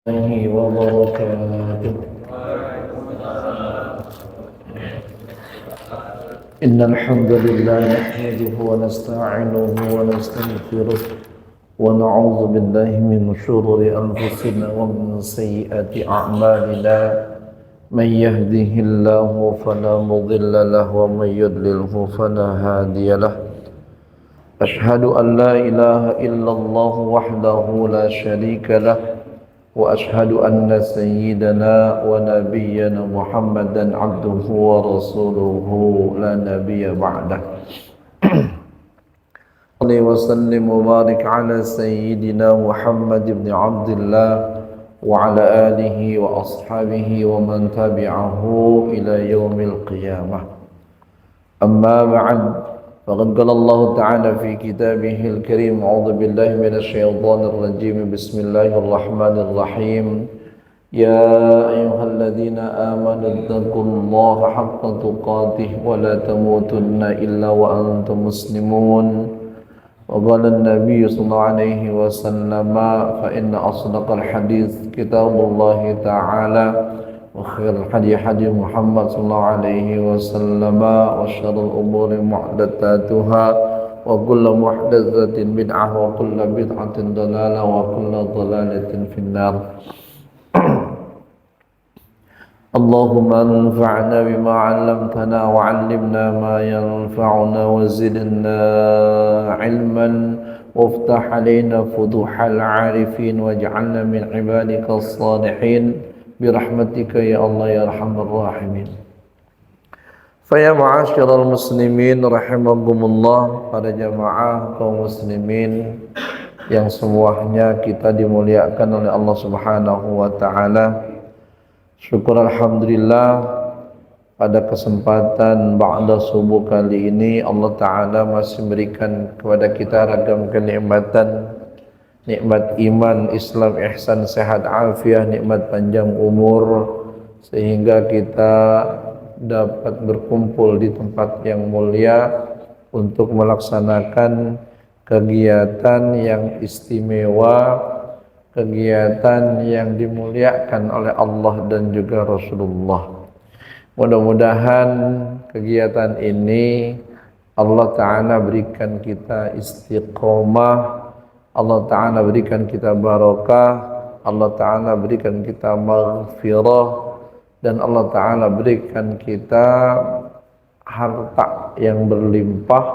الله وبركاته. إن الحمد لله نحمده ونستعينه ونستغفره ونعوذ بالله من شرور أنفسنا ومن سيئات أعمالنا. من يهده الله فلا مضل له ومن يضلله فلا هادي له. أشهد أن لا إله إلا الله وحده لا شريك له، وأشهد أن سيدنا ونبينا محمدا عبده ورسوله لا نبي بعده. صلى وسلم وبارك على سيدنا محمد بن عبد الله وعلى آله وأصحابه ومن تبعه إلى يوم القيامة. أما بعد، فقد قال الله تعالى في كتابه الكريم: أعوذ بالله من الشيطان الرجيم، بسم الله الرحمن الرحيم. يا أيها الذين آمنوا اتقوا الله حق تقاته ولا تموتن إلا وأنتم مسلمون. وقال النبي صلى الله عليه وسلم: فإن أصدق الحديث كتاب الله تعالى، وخير الحديث حديث محمد صلى الله عليه وسلم، وشر الأمور محدثاتها، وكل محدثة بدعة، وكل بدعة ضلالة، وكل ضلالة في النار. اللهم انفعنا بما علمتنا وعلمنا ما ينفعنا وزدنا علما وافتح علينا فتوح العارفين واجعلنا من عبادك الصالحين برحمتك يا الله يا أرحم الراحمين. Faya ma'asyiral muslimin rahimakumullah, para jamaah kaum muslimin yang semuanya kita dimuliakan oleh Allah Subhanahu wa taala. Syukur alhamdulillah, pada kesempatan ba'da subuh kali ini Allah taala masih memberikan kepada kita ragam kenikmatan, nikmat iman, Islam, ihsan, sehat, afiah, nikmat panjang umur, sehingga kita dapat berkumpul di tempat yang mulia untuk melaksanakan kegiatan yang istimewa, kegiatan yang dimuliakan oleh Allah dan juga Rasulullah. Mudah-mudahan kegiatan ini Allah Ta'ala berikan kita istiqomah, Allah Ta'ala berikan kita barakah, Allah Ta'ala berikan kita maghfirah, dan Allah Ta'ala berikan kita harta yang berlimpah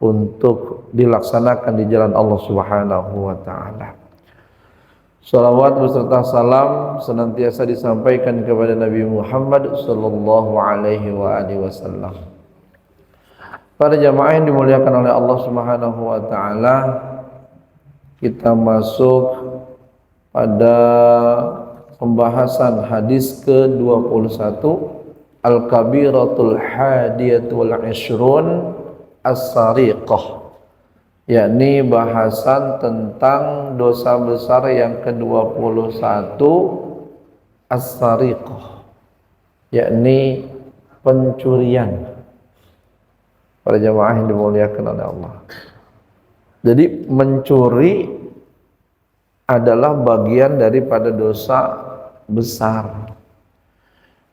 untuk dilaksanakan di jalan Allah Subhanahu wa Ta'ala. Salawat beserta salam senantiasa disampaikan kepada Nabi Muhammad sallallahu alaihi wasallam. Para jamaah yang dimuliakan oleh Allah Subhanahu wa taala, kita masuk pada pembahasan hadis ke-21, Al-Kabiratul Hadiyatul Ishrun As-Sariqah, yakni bahasan tentang dosa besar yang ke-21, As-Sariqah, yakni pencurian. Para jamaah yang dimuliakan oleh Allah, jadi mencuri adalah bagian daripada dosa besar.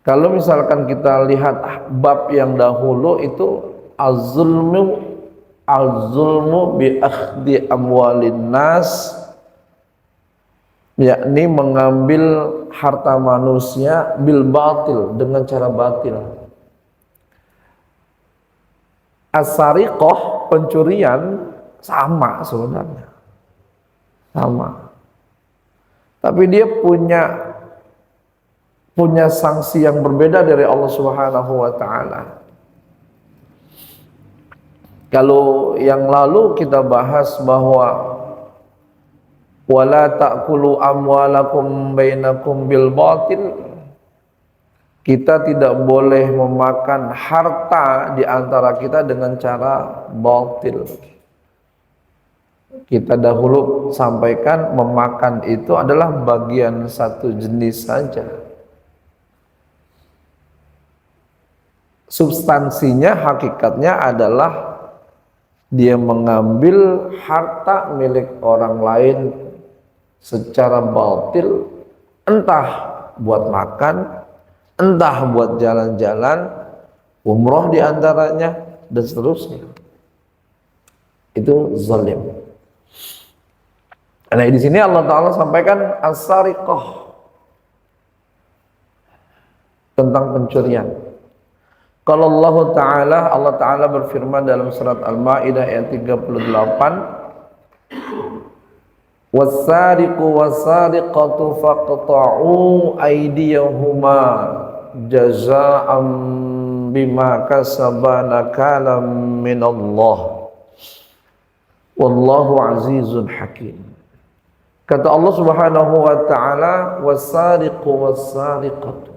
Kalau misalkan kita lihat bab yang dahulu itu az-zulmu bi akhdi amwalin nas, yakni mengambil harta manusia bil batil, dengan cara batil. As-sariqah, pencurian, sama sebenarnya, sama, tapi dia punya sanksi yang berbeda dari Allah Subhanahu wa taala. Kalau yang lalu kita bahas bahwa wala ta'kulu amwalakum bainakum bil batil, kita tidak boleh memakan harta di antara kita dengan cara batil. Kita dahulu sampaikan memakan itu adalah bagian satu jenis saja. Substansinya, hakikatnya adalah dia mengambil harta milik orang lain secara batil Entah buat makan, entah buat jalan-jalan, umroh diantaranya, dan seterusnya. Itu zalim. Nah di sini Allah Ta'ala sampaikan as-sariqah, tentang pencurian. Kalau Allah Ta'ala berfirman dalam surat Al-Ma'idah ayat 38, was-sariqu was-sariqatu faqta'u aydiyahuma jazaa'an bima kasaba nakalam minallah wallahu azizun hakim. Kata Allah Subhanahu wa taala, was-sariqu was-sariqatu,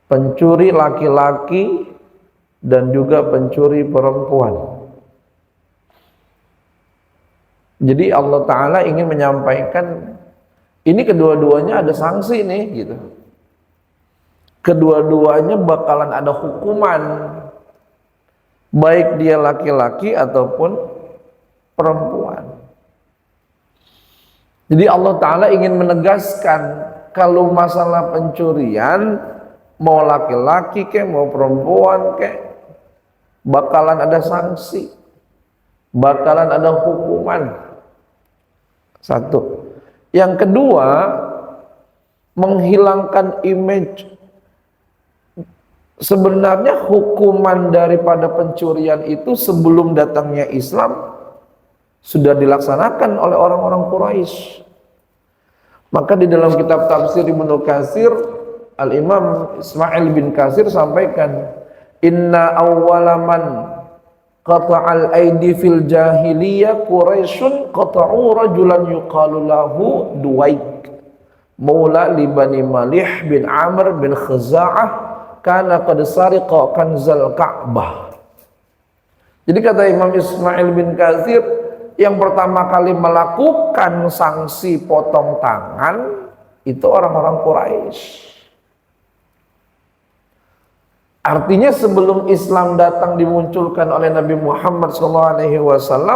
pencuri laki-laki dan juga pencuri perempuan. Jadi Allah Ta'ala ingin menyampaikan ini kedua-duanya ada sanksi nih gitu. Kedua-duanya bakalan ada hukuman, baik dia laki-laki ataupun perempuan. Jadi Allah Ta'ala ingin menegaskan kalau masalah pencurian, mau laki-laki kek, mau perempuan kek, bakalan ada sanksi, bakalan ada hukuman. Satu. Yang kedua, menghilangkan image. Sebenarnya hukuman daripada pencurian itu sebelum datangnya Islam sudah dilaksanakan oleh orang-orang Quraisy. Maka di dalam kitab tafsir Ibnu Katsir, Al-Imam Ismail bin Katsir sampaikan, inna awwalaman qata'al aidi fil jahiliyah Quraisyun qata'u rajulan yuqalu lahu Duwaik maula li Bani Malih bin Amr bin Khuza'ah kana qad sariqa kanzal Ka'bah. Jadi kata Imam Ismail bin Katsir, yang pertama kali melakukan sanksi potong tangan itu orang-orang Quraisy. Artinya sebelum Islam datang dimunculkan oleh Nabi Muhammad SAW,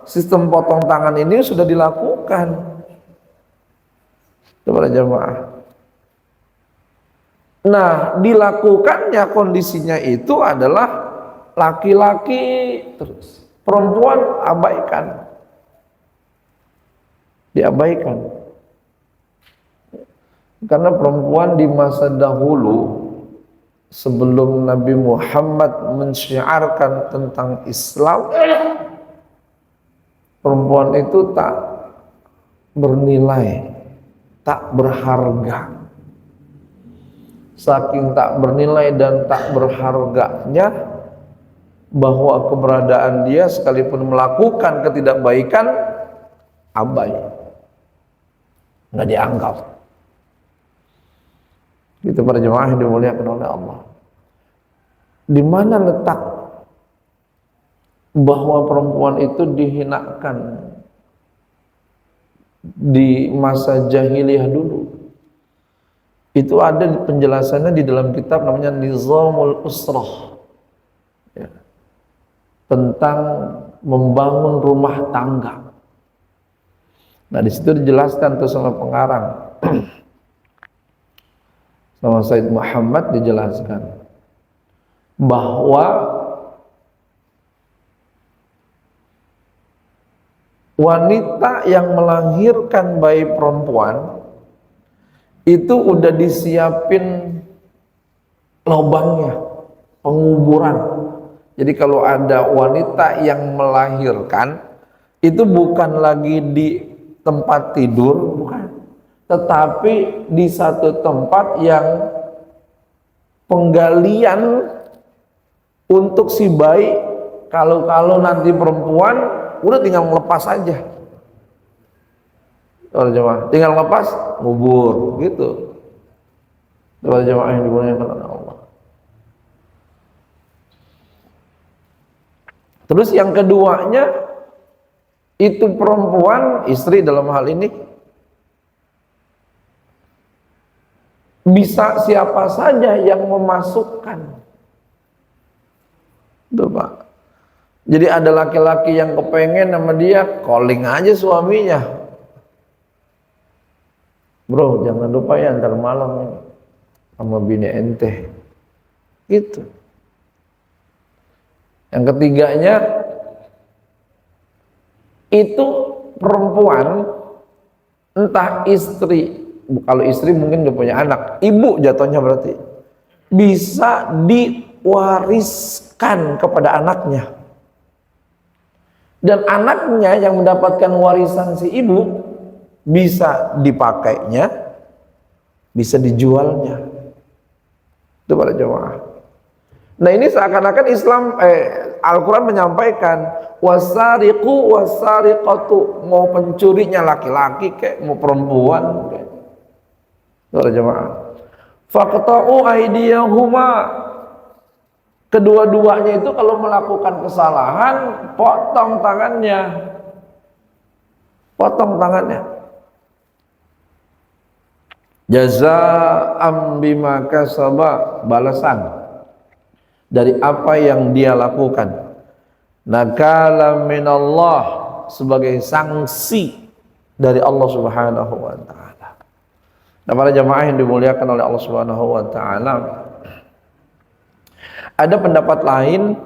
sistem potong tangan ini sudah dilakukan kepada jamaah. Nah, dilakukannya kondisinya itu adalah laki-laki terus, perempuan abaikan, diabaikan. Karena perempuan di masa dahulu sebelum Nabi Muhammad mensyiarkan tentang Islam, perempuan itu tak bernilai, tak berharga. Saking tak bernilai dan tak berharganya, bahwa keberadaan dia sekalipun melakukan ketidakbaikan, abai, nggak dianggap. Itu para jemaah yang dimuliakan oleh Allah. Di mana letak bahwa perempuan itu dihinakan di masa jahiliyah dulu? Itu ada penjelasannya di dalam kitab namanya Nizamul Usrah, ya, tentang membangun rumah tangga. Nah di situ dijelaskan tuh sama pengarang. Sama Said Muhammad dijelaskan bahwa wanita yang melahirkan bayi perempuan itu udah disiapin lubangnya, penguburan. Jadi kalau ada wanita yang melahirkan itu bukan lagi di tempat tidur, bukan, tetapi di satu tempat yang penggalian untuk si bayi. Kalau nanti perempuan udah tinggal melepas aja, tinggal lepas ngubur gitu. Para jemaah yang dimuliakan oleh Allah. Terus yang keduanya itu perempuan, istri dalam hal ini, bisa siapa saja yang memasukkan. Tuh Pak. Jadi ada laki-laki yang kepengen sama dia, calling aja suaminya. Bro, jangan lupa ya ntar malam ini sama bini ente. Gitu. Yang ketiganya, itu perempuan, entah istri, kalau istri mungkin udah punya anak, ibu jatuhnya berarti, bisa diwariskan kepada anaknya. Dan anaknya yang mendapatkan warisan si ibu bisa dipakainya, bisa dijualnya. Itu para jemaah. Nah ini seakan-akan Al-Quran menyampaikan wasariqu wasariqatu, mau pencurinya laki-laki kayak mau perempuan kayak. Para jemaah. Faqta'u aydiyahuma, kedua-duanya itu kalau melakukan kesalahan, potong tangannya. Potong tangannya. Jazaa'an bima kasaba, balasan dari apa yang dia lakukan. Nakala minallah, sebagai sanksi dari Allah Subhanahu wa taala. Nah, para jamaah yang dimuliakan oleh Allah Subhanahu wa taala, ada pendapat lain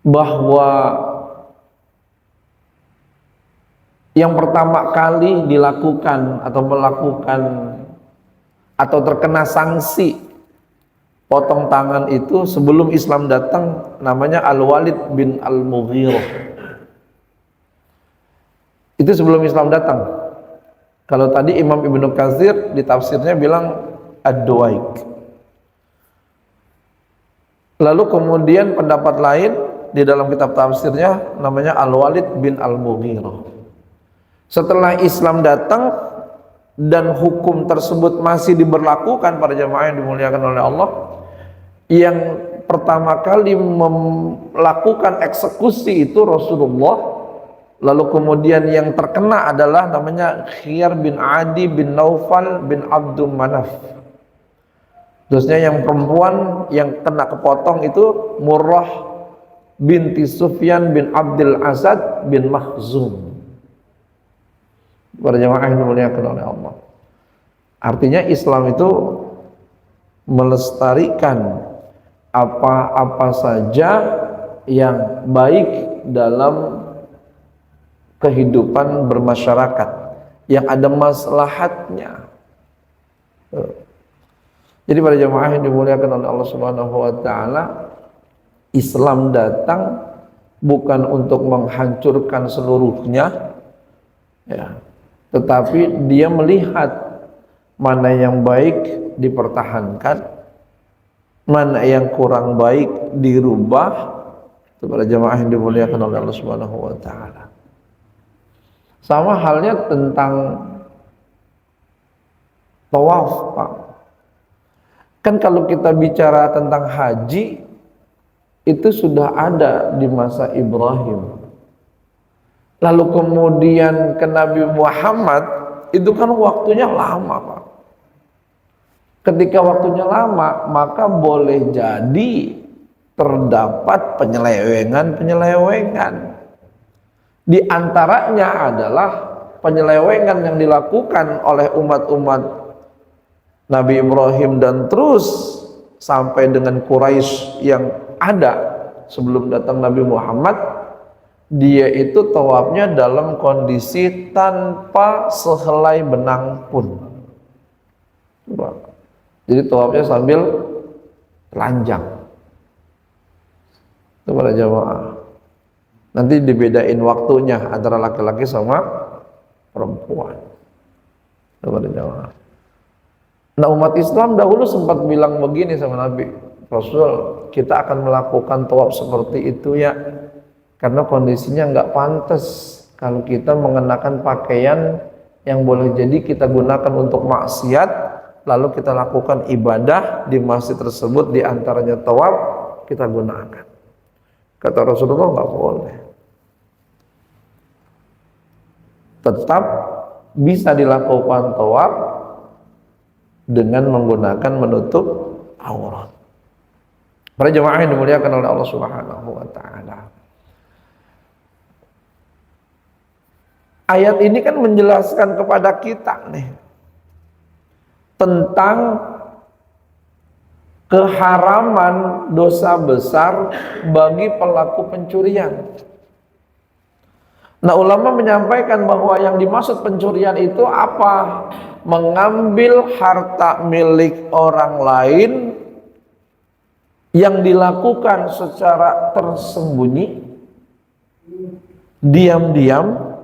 bahwa yang pertama kali dilakukan atau melakukan atau terkena sanksi potong tangan itu sebelum Islam datang, namanya Al-Walid bin Al-Mughirah. Itu sebelum Islam datang. Kalau tadi Imam Ibnu Katsir di tafsirnya bilang Ad-Duwaik. Lalu kemudian pendapat lain di dalam kitab tafsirnya namanya Al-Walid bin Al-Mughirah. Setelah Islam datang dan hukum tersebut masih diberlakukan pada jamaah yang dimuliakan oleh Allah, yang pertama kali melakukan eksekusi itu Rasulullah. Lalu kemudian yang terkena adalah namanya Khiyar bin Adi bin Naufal bin Abdul Manaf. Terusnya yang perempuan yang kena kepotong itu Murrah binti Sufyan bin Abdul Asad bin Makhzum. Para jemaah yang dimuliakan oleh Allah. Artinya Islam itu melestarikan apa-apa saja yang baik dalam kehidupan bermasyarakat, yang ada maslahatnya. Jadi para jemaah yang dimuliakan oleh Allah Subhanahu wa taala, Islam datang bukan untuk menghancurkan seluruhnya, ya, tetapi dia melihat mana yang baik dipertahankan, mana yang kurang baik dirubah. Itu para jemaah yang dimuliakan oleh Allah Subhanahu wa taala. Sama halnya tentang tawaf, Pak. Kan kalau kita bicara tentang haji, itu sudah ada di masa Ibrahim. Lalu kemudian ke Nabi Muhammad, itu kan waktunya lama, Pak. Ketika waktunya lama, maka boleh jadi terdapat penyelewengan. Di antaranya adalah penyelewengan yang dilakukan oleh umat-umat Nabi Ibrahim dan terus sampai dengan Quraisy yang ada sebelum datang Nabi Muhammad. Dia itu tawafnya dalam kondisi tanpa sehelai benang pun. Jadi tawafnya sambil telanjang. Itu para jamaah. Nanti dibedain waktunya antara laki-laki sama perempuan. Itu para jamaah. Nah, umat Islam dahulu sempat bilang begini sama Nabi, Rasul, kita akan melakukan tawaf seperti itu ya, karena kondisinya nggak pantas kalau kita mengenakan pakaian yang boleh jadi kita gunakan untuk maksiat, lalu kita lakukan ibadah di masjid tersebut, di antaranya tawaf kita gunakan. Kata Rasulullah, nggak boleh. Tetap bisa dilakukan tawaf dengan menggunakan menutup aurat. Para jemaah yang dimuliakan oleh Allah Subhanahu wa taala. ayat ini kan menjelaskan kepada kita nih tentang keharaman dosa besar bagi pelaku pencurian. Nah, ulama menyampaikan bahwa yang dimaksud pencurian itu apa? Mengambil harta milik orang lain yang dilakukan secara tersembunyi, diam-diam,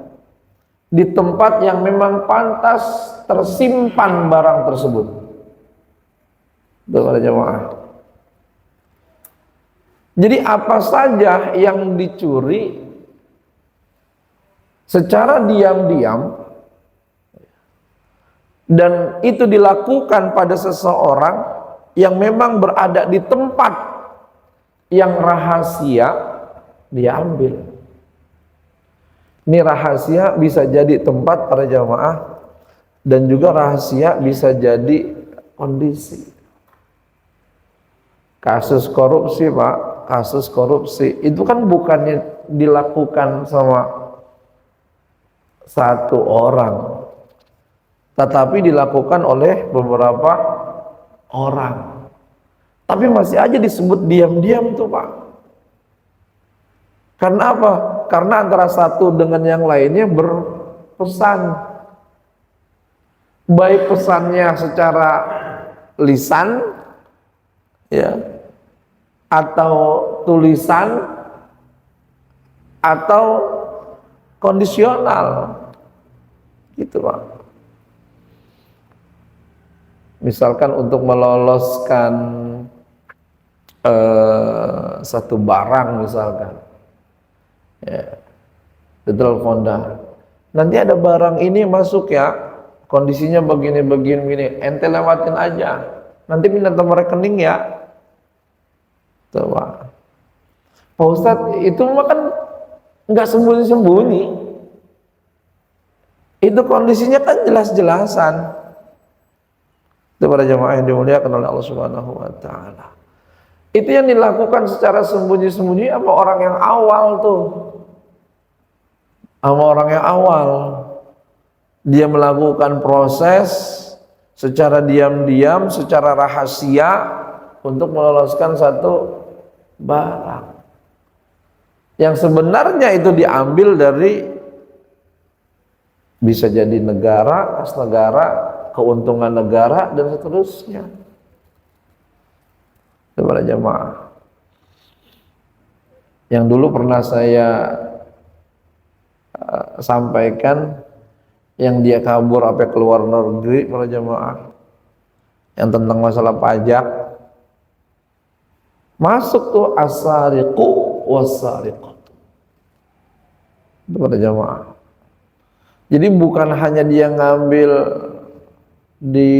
di tempat yang memang pantas tersimpan barang tersebut. Kepada jemaah. Jadi apa saja yang dicuri secara diam-diam dan itu dilakukan pada seseorang yang memang berada di tempat yang rahasia, diambil. Ini rahasia bisa jadi tempat para jamaah dan juga rahasia bisa jadi kondisi. Kasus korupsi, Pak, kasus korupsi itu kan bukannya dilakukan sama satu orang, tetapi dilakukan oleh beberapa orang. Tapi masih aja disebut diam-diam tuh, Pak. Karena apa? Karena antara satu dengan yang lainnya berpesan. Baik pesannya secara lisan, ya, atau tulisan, atau kondisional, gitu Pak. Misalkan untuk meloloskan satu barang misalkan, ya, ditelepon dah, nanti ada barang ini masuk ya, kondisinya begini, ente lewatin aja, nanti minta nomor rekening ya. Tuh Pak. Pak Ustadz, itu mah kan nggak sembunyi-sembunyi, itu kondisinya kan jelas-jelasan. Itu para jemaah yang dimuliakan oleh Allah Subhanahu wa taala. Itu yang dilakukan secara sembunyi-sembunyi sama orang yang awal tuh. Sama orang yang awal. Dia melakukan proses secara diam-diam, secara rahasia untuk meloloskan satu barang. Yang sebenarnya itu diambil dari bisa jadi negara, kas negara, keuntungan negara, dan seterusnya. Kepada jemaah yang dulu pernah saya sampaikan, yang dia kabur sampai keluar negeri, para jemaah, yang tentang masalah pajak, masuk tuh as-sariqu was-sariqatu. Itu pada jemaah. Jadi bukan hanya dia ngambil di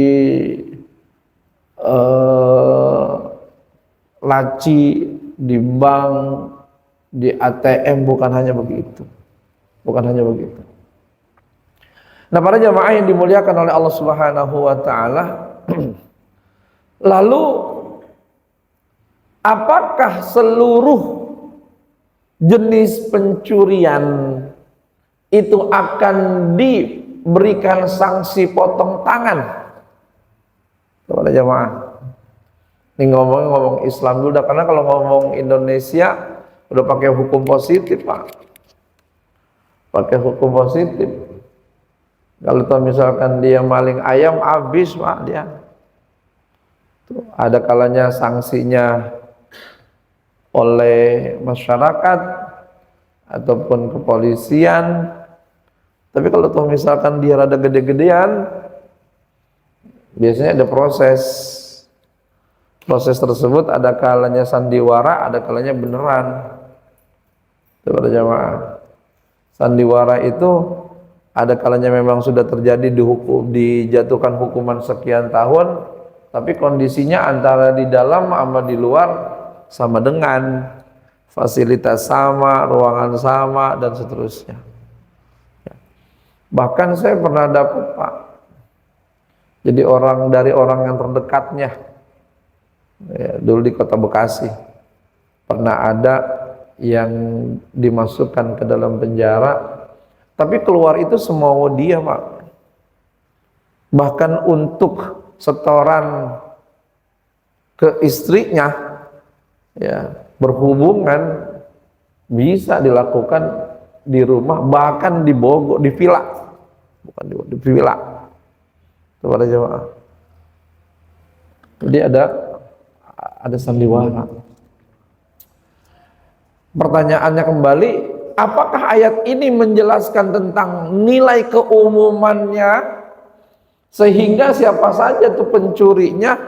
laci, di bank, di ATM, bukan hanya begitu. Bukan hanya begitu. Nah, para jamaah yang dimuliakan oleh Allah Subhanahu wa taala, lalu apakah seluruh jenis pencurian itu akan diberikan sanksi potong tangan? Kepada jamaah, ini ngomong Islam dulu dah, karena kalau ngomong Indonesia udah pakai hukum positif Pak, pakai hukum positif. Kalau misalkan dia maling ayam, habis Pak dia. Tuh, ada kalanya sanksinya oleh masyarakat ataupun kepolisian. Tapi kalau misalkan dia rada gede-gedean, biasanya ada proses. Proses tersebut ada kalanya sandiwara, ada kalanya beneran. Kepada jamaah, sandiwara itu ada kalanya memang sudah terjadi dijatuhkan hukuman sekian tahun, tapi kondisinya antara di dalam sama di luar sama dengan, fasilitas sama, ruangan sama, dan seterusnya. Bahkan saya pernah dapat Pak, jadi dari orang yang terdekatnya, ya, dulu di kota Bekasi pernah ada yang dimasukkan ke dalam penjara, Tapi keluar itu semau dia, Pak. Bahkan untuk setoran ke istrinya, ya, berhubungan bisa dilakukan di rumah, bahkan di Bogor, di villa, bukan di villa, kepada jemaah. Jadi ada sandiwara. Pertanyaannya kembali, apakah ayat ini menjelaskan tentang nilai keumumannya sehingga siapa saja tuh pencurinya,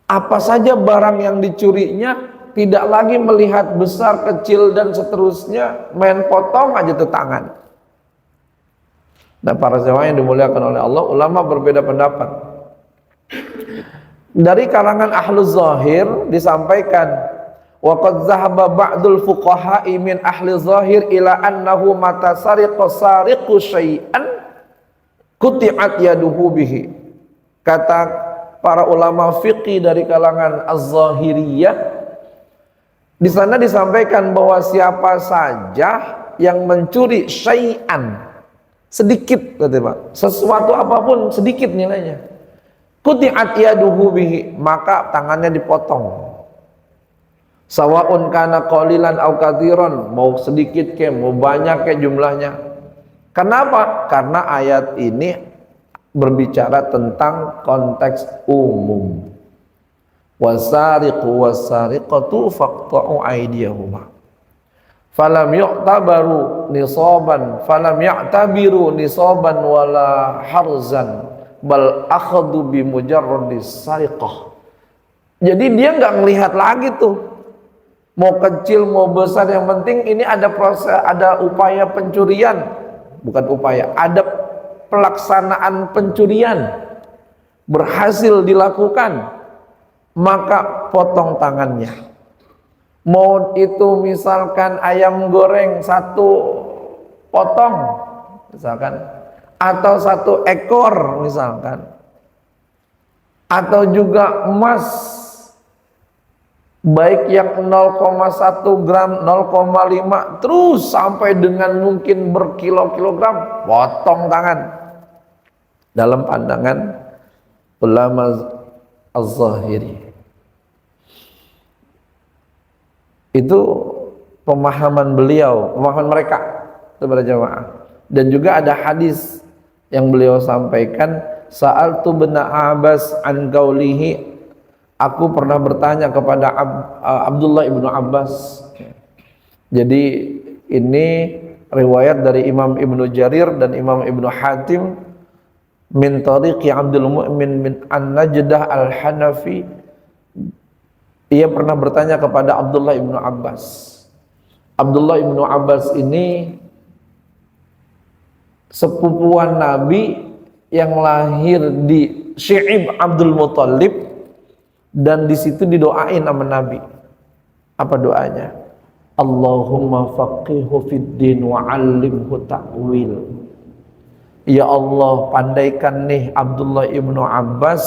apa saja barang yang dicurinya, tidak lagi melihat besar, kecil, dan seterusnya, main potong aja tuh tangan. Dan para jemaah yang dimuliakan oleh Allah, ulama berbeda pendapat. Dari kalangan ahluz zahir disampaikan, wa qad zahaba ba'dul fuqaha'i min ahli zahir ila annahu mata sariqa sariqu syai'an quti'at yaduhu bihi. Kata para ulama fiqih dari kalangan az-zahiriyah, di sana disampaikan bahwa siapa saja yang mencuri syai'an, sedikit, sesuatu apapun sedikit nilainya, quti'at yaduhu bihi, maka tangannya dipotong. Sawa'un kana qalilan aw katsiran, mau sedikit ke mau banyak ke jumlahnya. Kenapa? Karena ayat ini berbicara tentang konteks umum. Wasariqu wasariqatu faqta'u aydiyahuma falam yu'tabaru nisaban falam ya'tabiru nisaban wala harzan bal akhadhu bi mujarradis sariqah. Jadi dia nggak ngelihat lagi tuh mau kecil mau besar, yang penting ini ada proses, ada upaya pencurian, bukan upaya, ada pelaksanaan pencurian berhasil dilakukan, maka potong tangannya. Mau itu misalkan ayam goreng satu potong misalkan, atau satu ekor misalkan, atau juga emas baik yang 0,1 gram, 0,5 terus sampai dengan mungkin berkilo-kilogram, potong tangan. Dalam pandangan ulama az-zahiri, itu pemahaman beliau, pemahaman mereka kepada jamaah. Dan juga ada hadis yang beliau sampaikan, sa'altu bin Abbas an qaulihi, aku pernah bertanya kepada Abdullah ibnu Abbas. Jadi ini riwayat dari Imam Ibnu Jarir dan Imam Ibnu Hatim min tariqi Abdul Mu'min min An-Najdah Al-Hanafi. Ia pernah bertanya kepada Abdullah ibnu Abbas. Abdullah ibnu Abbas ini sepupuan Nabi yang lahir di Syi'ib Abdul Muthalib, dan di situ didoain sama Nabi. Apa doanya? Allahumma faqihhu fid din wa 'allimhu ta'wil. Ya Allah, pandaikan nih Abdullah ibnu Abbas.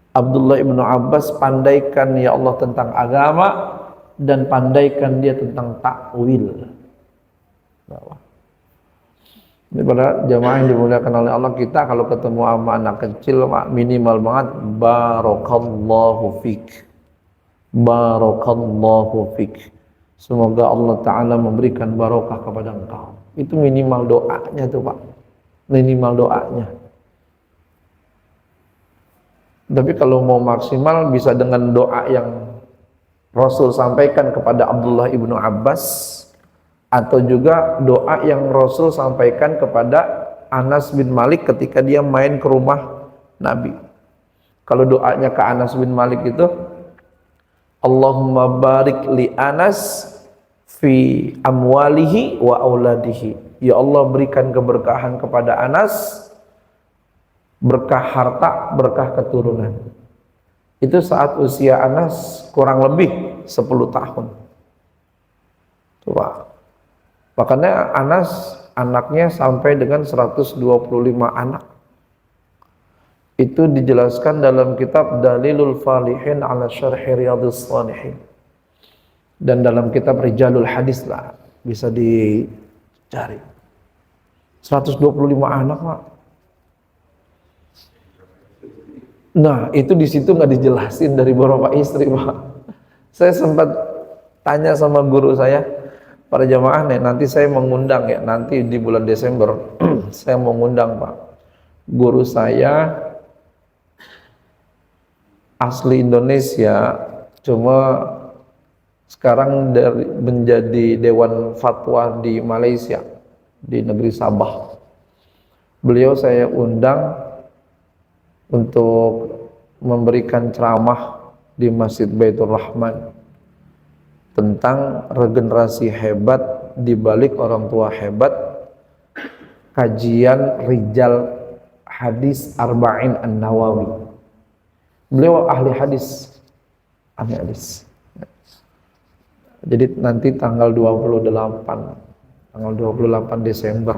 Abdullah ibnu Abbas, pandaikan ya Allah tentang agama, dan pandaikan dia tentang ta'wil. Ini pada jamaah yang dimuliakan oleh Allah, kita kalau ketemu sama anak kecil minimal banget barakallahu fik, barakallahu fik, semoga Allah Ta'ala memberikan barokah kepada engkau. Itu minimal doanya tuh Pak, minimal doanya. Tapi kalau mau maksimal bisa dengan doa yang Rasul sampaikan kepada Abdullah ibnu Abbas, atau juga doa yang Rasul sampaikan kepada Anas bin Malik ketika dia main ke rumah Nabi. Kalau doanya ke Anas bin Malik itu, Allahumma barik li Anas fi amwalihi wa auladihi. Ya Allah, berikan keberkahan kepada Anas, berkah harta, berkah keturunan. Itu saat usia Anas kurang lebih 10 tahun. Coba. Makanya Anas anaknya sampai dengan 125 anak. Itu dijelaskan dalam kitab Dalilul Falihin ala Syarhi Riyadhus Shalihin. Dan dalam kitab Rijalul Hadis lah bisa dicari. 125 anak, Pak. Nah, itu di situ nggak dijelasin dari beberapa istri, Pak. Saya sempat tanya sama guru saya, para jamaah nih, nanti saya mengundang ya, nanti di bulan Desember saya mau ngundang, Pak. Guru saya asli Indonesia, cuma sekarang menjadi Dewan Fatwa di Malaysia, di negeri Sabah. Beliau saya undang untuk memberikan ceramah di Masjid Baitur Rahman tentang regenerasi hebat di balik orang tua hebat, kajian rijal hadis Arba'in An-Nawawi. Beliau ahli hadis. Jadi nanti tanggal 28 Desember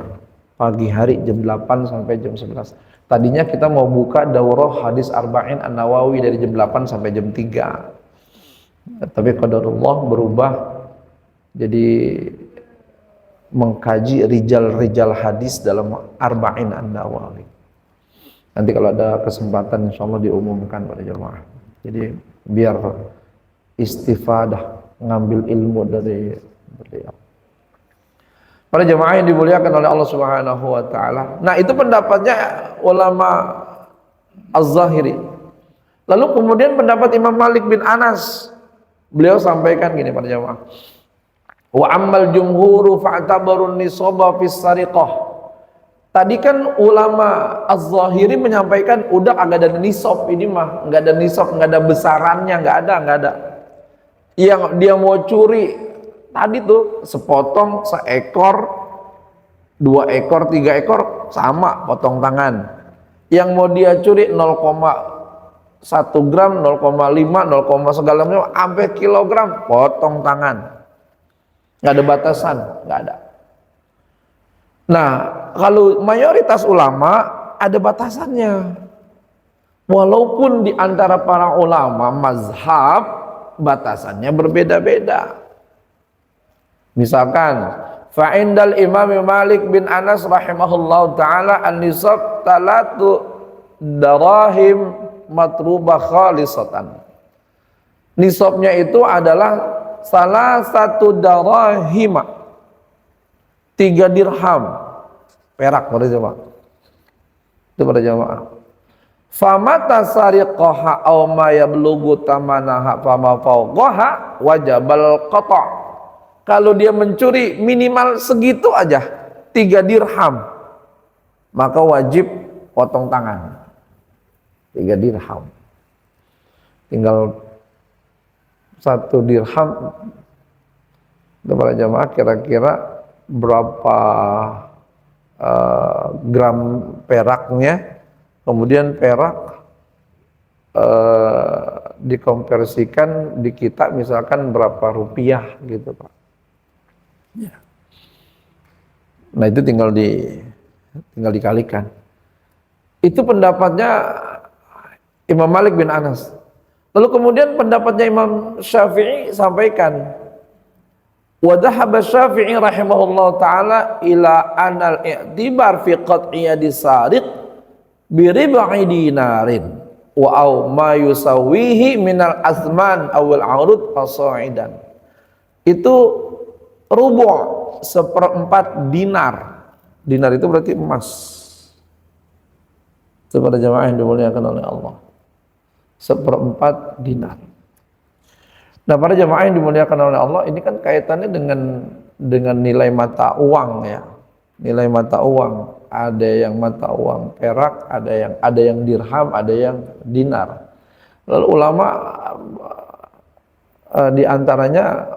pagi hari jam 8 sampai jam 11. Tadinya kita mau buka daurah hadis Arba'in An-Nawawi dari jam 8 sampai jam 3. Tapi qadarullah berubah jadi mengkaji rijal hadis dalam Arba'in An-Nawawi. Nanti kalau ada kesempatan insyaallah diumumkan pada jemaah. Jadi biar istifadah, ngambil ilmu dari beliau. Para jemaah yang dimuliakan oleh Allah Subhanahu wa taala. Nah, itu pendapatnya ulama Az-Zahiri. Lalu kemudian pendapat Imam Malik bin Anas. Beliau sampaikan gini para jemaah. Wa ammal jumhuru fa'tabarun nisaba fis sariqah. Tadi kan ulama Az-Zahiri menyampaikan udah agak ada nisab, ini mah enggak ada nisab, enggak ada besarannya, enggak ada. Yang dia mau curi tadi tuh sepotong, seekor, 2 ekor, 3 ekor sama potong tangan. Yang mau dia curi 0,1 gram, 0,5, 0, segala macam sampai kilogram potong tangan. Nggak ada batasan, nggak ada. Nah, kalau mayoritas ulama ada batasannya. Walaupun di antara para ulama mazhab batasannya berbeda-beda. Misalkan fa'indal Imam Malik bin Anas rahimahullahu taala an-nisab 3 darahim matrubah khalisatan. Nisabnya itu adalah salah satu darahima, 3 dirham perak pada jemaah. Itu pada jemaah. Famata sariqaha aw ma yablughu tamanaha fama fawqaha wajabal qata'. Kalau dia mencuri minimal segitu aja, 3 dirham, maka wajib potong tangan. 3 dirham. Tinggal 1 dirham kepada jamaah kira-kira berapa gram peraknya, kemudian perak dikonversikan di kita misalkan berapa rupiah gitu Pak. Ya. Nah itu tinggal dikalikan. Itu pendapatnya Imam Malik bin Anas. Lalu kemudian pendapatnya Imam Syafi'i sampaikan, wa dhahaba Syafi'i rahimahullah taala ila anal i'tibar fi qat'i yadis sariq bi rib'i dinarin wa aw ma yusawihi minal azman awal arud fasa'idan. Itu rubu' 1/4 dinar. Dinar itu berarti emas. Kepada jamaah yang dimuliakan oleh Allah, 1/4 dinar. Nah, para jamaah yang dimuliakan oleh Allah, ini kan kaitannya dengan nilai mata uang ya. Nilai mata uang, ada yang mata uang perak, ada yang dirham, ada yang dinar. Lalu ulama di antaranya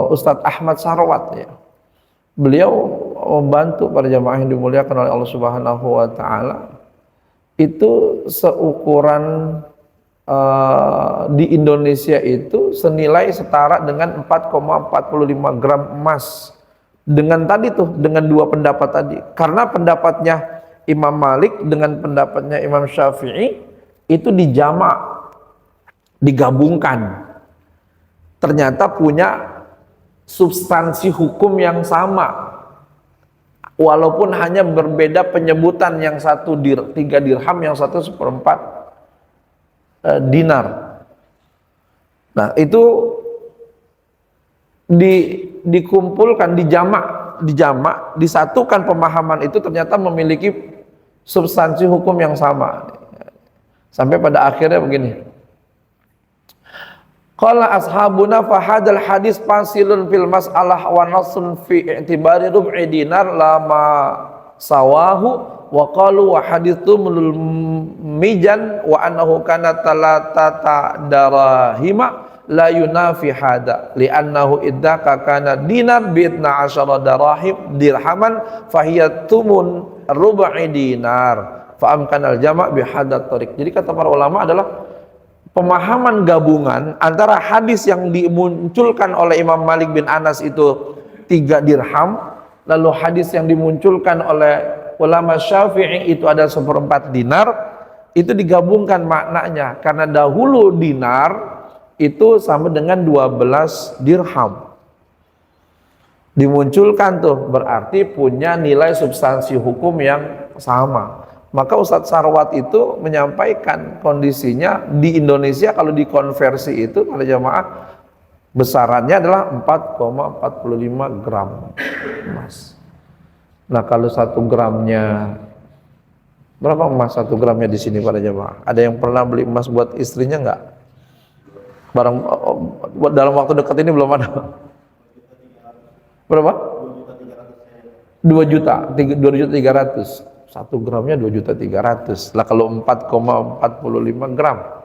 Ustadz Ahmad Sarawat ya. Beliau membantu para jamaah yang dimuliakan oleh Allah Subhanahu wa taala. Itu seukuran di Indonesia itu senilai setara dengan 4,45 gram emas. Dengan tadi tuh, dengan 2 pendapat tadi. Karena pendapatnya Imam Malik dengan pendapatnya Imam Syafi'i itu dijamak, digabungkan. ternyata punya substansi hukum yang sama, walaupun hanya berbeda penyebutan, yang satu 3 dirham, yang satu 1/4 dinar. Nah itu dikumpulkan, dijamak, disatukan pemahaman itu, ternyata memiliki substansi hukum yang sama. Sampai pada akhirnya begini, qala ashabuna fahadal hadis fasilun fil mas'alah wa nasun fi i'tibari rub'i dinar lama sawahu wa qalu wa hadithu mulul mijan wa annahu kana talatata darahima la yunafi hada li'annahu iddaka kana dinar bi'itna asyara dirhaman fahiyatumun rub'i dinar fa'amkanal jama' bihadat tariq. Jadi kata para ulama adalah pemahaman gabungan antara hadis yang dimunculkan oleh Imam Malik bin Anas itu 3 dirham, lalu hadis yang dimunculkan oleh ulama Syafi'i itu ada 1/4 dinar, itu digabungkan maknanya, karena dahulu dinar itu sama dengan 12 dirham. Dimunculkan tuh, berarti punya nilai substansi hukum yang sama. Maka Ustadz Sarwat itu menyampaikan kondisinya di Indonesia kalau dikonversi itu pada jamaah besarannya adalah 4,45 gram emas. Nah kalau 1 gramnya, berapa emas 1 gramnya di sini pada jamaah? Ada yang pernah beli emas buat istrinya enggak? Barang dalam waktu dekat ini belum ada. Berapa? 2.300.000. 1 gramnya 2.300.000 lah kalau 4,45 gram.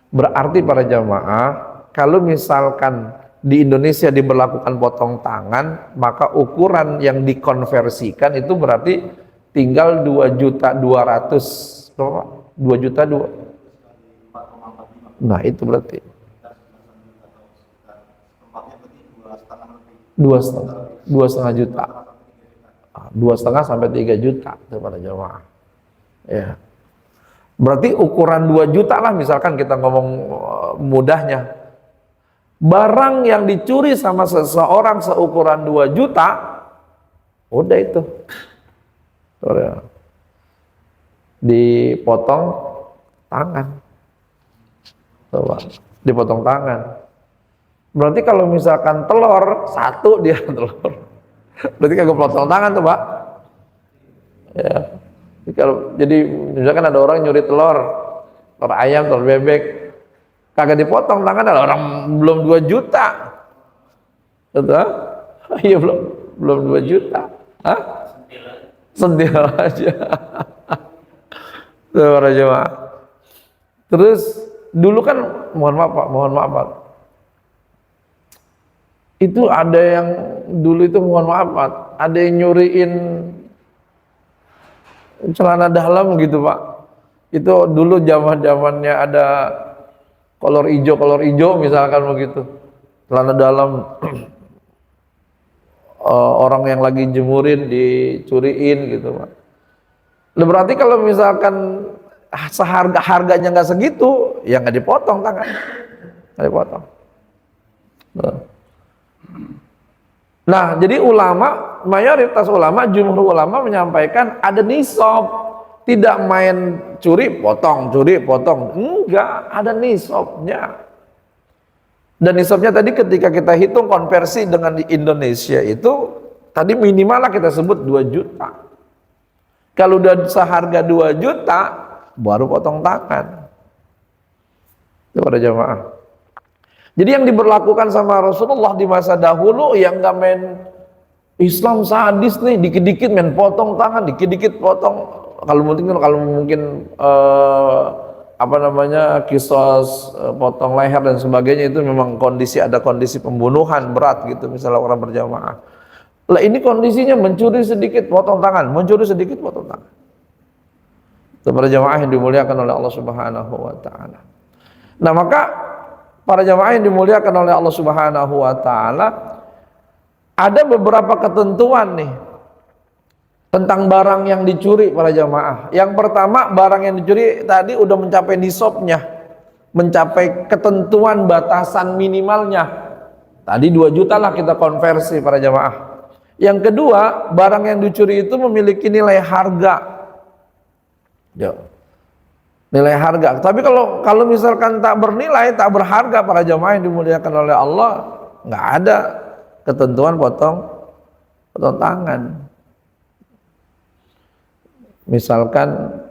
Berarti para jamaah, kalau misalkan di Indonesia diberlakukan potong tangan, maka ukuran yang dikonversikan itu berarti tinggal 2.200.000. berapa? 2.200.000. Nah itu berarti 2,5 juta. 2,5 sampai 3 juta kepada jamaah. Ya. Berarti ukuran 2 juta lah misalkan kita ngomong mudahnya. Barang yang dicuri sama seseorang seukuran 2 juta, udah itu. Dipotong tangan. Coba, dipotong tangan. Berarti kalau misalkan telur, 1 dia telur. Berarti kagak potong tangan tuh Pak. Ya. Jadi misalkan ada orang nyuri telur ayam, telur bebek, kagak dipotong tangan, ada orang belum 2 juta. Betul? Iya belum 2 juta. Hah? Sentil aja. Tuh para jemaah. Terus dulu kan mohon maaf Pak. Itu ada yang dulu itu mohon maaf Pak, ada yang nyuriin celana dalam gitu Pak. Itu dulu zamannya ada kolor ijo misalkan begitu. Celana dalam orang yang lagi jemurin dicuriin gitu Pak. Berarti kalau misalkan harganya nggak segitu, ya nggak dipotong tangan, nggak dipotong. Nah, jadi ulama, mayoritas ulama, jumhur ulama menyampaikan ada nisab, tidak main curi potong, enggak, ada nisabnya. Dan nisabnya tadi ketika kita hitung konversi dengan di Indonesia itu, tadi minimal lah kita sebut 2 juta. Kalau udah seharga 2 juta, baru potong tangan. Itu pada jamaah. Jadi yang diberlakukan sama Rasulullah di masa dahulu, yang nggak main Islam sadis nih, dikit-dikit main potong tangan, dikit-dikit potong. Kalau mungkin kisos potong leher dan sebagainya, itu memang ada kondisi pembunuhan berat gitu, misalnya orang berjamaah. Lah ini kondisinya mencuri sedikit potong tangan, mencuri sedikit potong tangan. Itu para jamaah yang dimuliakan oleh Allah Subhanahu wa taala. Nah, maka para jamaah yang dimuliakan oleh Allah Subhanahu wa taala, ada beberapa ketentuan nih tentang barang yang dicuri para jamaah. Yang pertama, barang yang dicuri tadi udah mencapai nisabnya, mencapai ketentuan batasan minimalnya. Tadi 2 juta lah kita konversi para jamaah. Yang kedua, barang yang dicuri itu memiliki nilai harga. Ya. Nilai harga. Tapi kalau misalkan tak bernilai, tak berharga para jamaah yang dimuliakan oleh Allah, nggak ada ketentuan potong tangan. Misalkan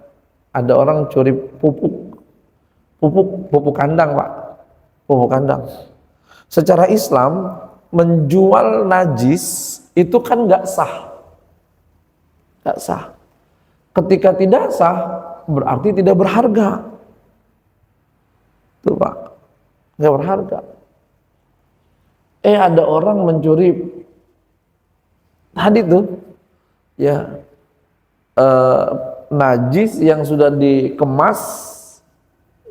ada orang curi pupuk kandang, Pak. Pupuk kandang. Secara Islam menjual najis itu kan nggak sah. Nggak sah. Ketika tidak sah berarti tidak berharga. Tuh Pak, nggak berharga. Ada orang mencuri tadi tuh ya najis yang sudah dikemas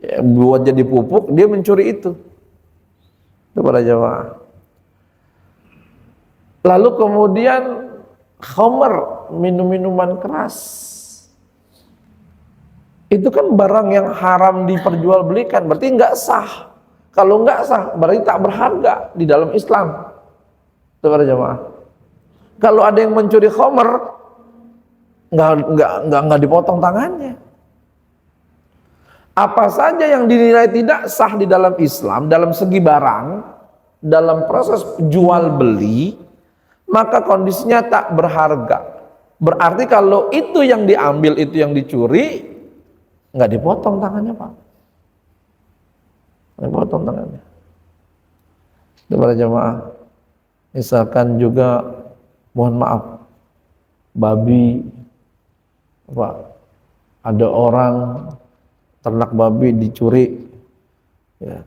ya, buat jadi pupuk, dia mencuri itu kepada jamaah. Lalu kemudian khamr, minuman keras, itu kan barang yang haram diperjualbelikan, berarti nggak sah. Kalau nggak sah berarti tak berharga di dalam Islam kepada jamaah. Kalau ada yang mencuri khamr, nggak dipotong tangannya. Apa saja yang dinilai tidak sah di dalam Islam dalam segi barang, dalam proses jual beli, maka kondisinya tak berharga. Berarti kalau itu yang diambil, itu yang dicuri, nggak dipotong tangannya, Pak. Nggak dipotong tangannya. Kepada jamaah, misalkan juga mohon maaf, babi, Pak, ada orang ternak babi dicuri, ya,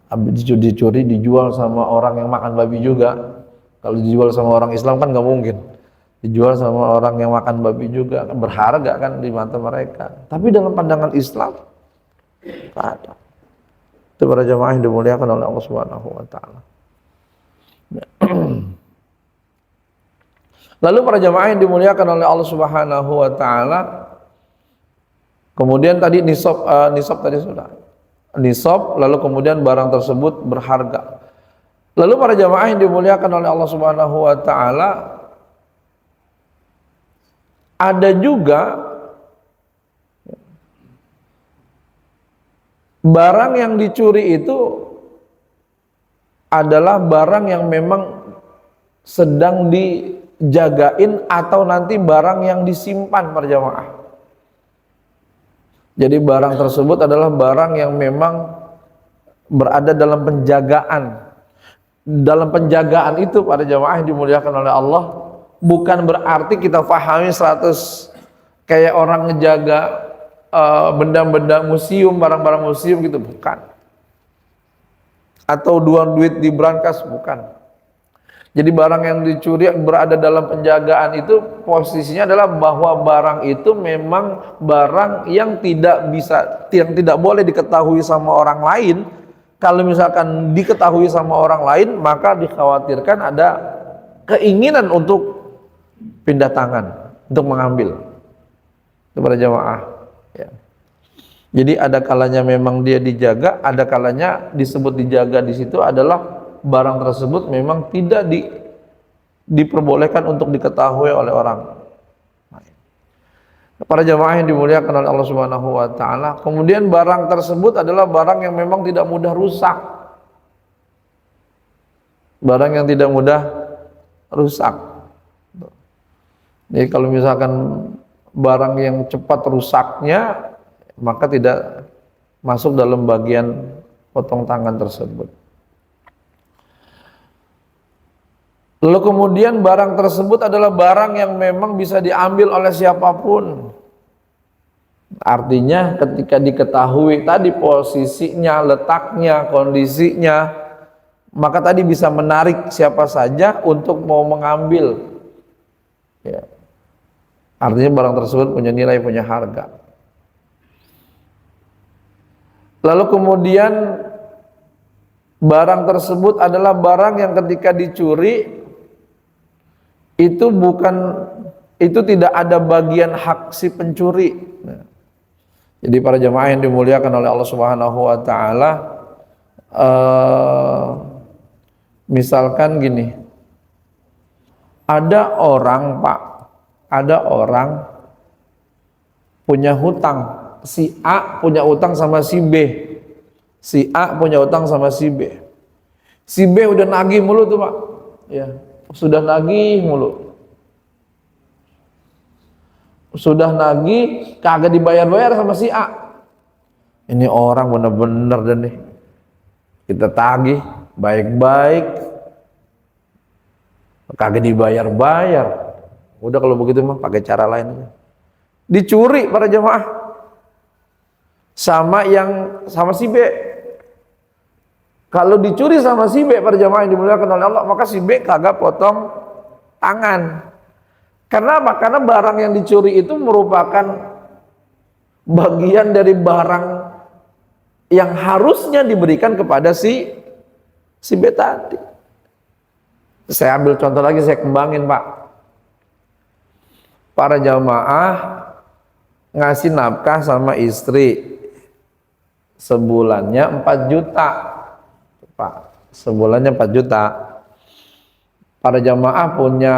dicuri dijual sama orang yang makan babi juga. Kalau dijual sama orang Islam kan nggak mungkin. Dijual sama orang yang makan babi juga, berharga kan di mata mereka. Tapi dalam pandangan Islam nggak ada. Itu para jamaah yang dimuliakan oleh Allah Subhanahu wa taala. Lalu para jamaah yang dimuliakan oleh Allah Subhanahu wa taala, kemudian tadi nisab tadi sudah. Nisab, lalu kemudian barang tersebut berharga. Lalu para jamaah yang dimuliakan oleh Allah Subhanahu wa taala, ada juga barang yang dicuri itu adalah barang yang memang sedang dijagain atau nanti barang yang disimpan para jamaah. Jadi barang tersebut adalah barang yang memang berada dalam penjagaan. Dalam penjagaan itu para jamaah yang dimuliakan oleh Allah, bukan berarti kita pahami 100 kayak orang ngejaga benda-benda museum, barang-barang museum gitu, bukan. Atau duit di brankas, bukan. Jadi barang yang dicuri berada dalam penjagaan itu posisinya adalah bahwa barang itu memang barang yang yang tidak boleh diketahui sama orang lain. Kalau misalkan diketahui sama orang lain, maka dikhawatirkan ada keinginan untuk pindah tangan, untuk mengambil. Kepada jamaah. Ya. Jadi ada kalanya memang dia dijaga, ada kalanya disebut dijaga di situ adalah barang tersebut memang tidak diperbolehkan untuk diketahui oleh orang. Para jamaah yang dimuliakan oleh Allah Subhanahu wa taala, kemudian barang tersebut adalah barang yang memang tidak mudah rusak. Barang yang tidak mudah rusak. Jadi kalau misalkan barang yang cepat rusaknya, maka tidak masuk dalam bagian potong tangan tersebut. Lalu kemudian barang tersebut adalah barang yang memang bisa diambil oleh siapapun. Artinya ketika diketahui tadi posisinya, letaknya, kondisinya, maka tadi bisa menarik siapa saja untuk mau mengambil. Ya. Artinya barang tersebut punya nilai, punya harga. Lalu kemudian barang tersebut adalah barang yang ketika dicuri itu tidak ada bagian hak si pencuri. Nah, jadi para jamaah yang dimuliakan oleh Allah Subhanahu wa taala, Misalkan gini, ada orang Pak, ada orang punya hutang, si A punya utang sama si B, si A punya utang sama si B, si B udah nagih mulu tuh Pak, ya sudah nagih mulu, sudah nagih kagak dibayar-bayar sama si A. Ini orang bener-bener dan nih kita tagih baik-baik kagak dibayar-bayar. Udah kalau begitu mah pakai cara lain. Dicuri para jemaah sama si B. Kalau dicuri sama si B para jemaah yang dimuliakan oleh Allah, maka si B kagak potong tangan. Karena apa? Karena barang yang dicuri itu merupakan bagian dari barang yang harusnya diberikan kepada si B tadi. Saya ambil contoh lagi, saya kembangin Pak. Para jamaah ngasih nafkah sama istri sebulannya 4 juta Pak, sebulannya 4 juta. Para jamaah punya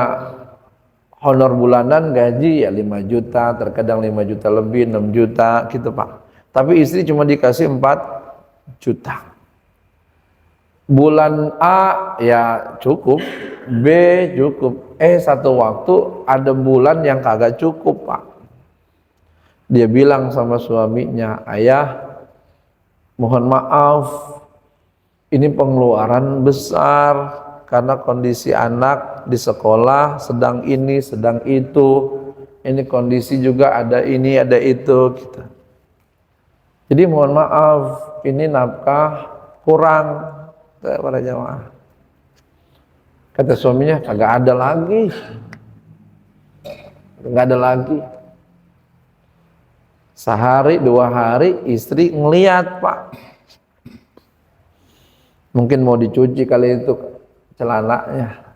honor bulanan gaji ya 5 juta, terkadang 5 juta lebih, 6 juta gitu Pak. Tapi istri cuma dikasih 4 juta. Bulan A ya cukup, B cukup, satu waktu ada bulan yang kagak cukup Pak. Dia bilang sama suaminya, ayah mohon maaf, ini pengeluaran besar karena kondisi anak di sekolah sedang ini, sedang itu, ini kondisi juga ada ini, ada itu gitu. Jadi mohon maaf, ini nafkah kurang para jamaah. Kata suaminya, kagak ada lagi, kagak ada lagi. Sehari 2 hari istri ngeliat Pak, mungkin mau dicuci kali itu celananya.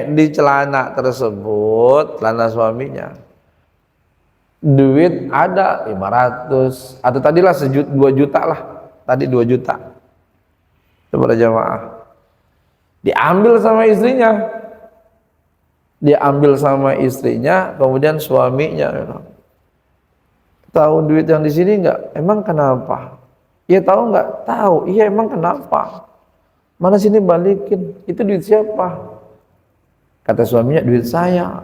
Di celana tersebut, celana suaminya, duit ada 500 atau tadilah 2 juta lah, tadi 2 juta. Kepada jamaah, diambil sama istrinya, diambil sama istrinya, kemudian suaminya tahu duit yang di sini enggak? Emang kenapa? Ya tahu enggak? Tahu. Iya emang kenapa? Mana sini balikin? Itu duit siapa? Kata suaminya, duit saya.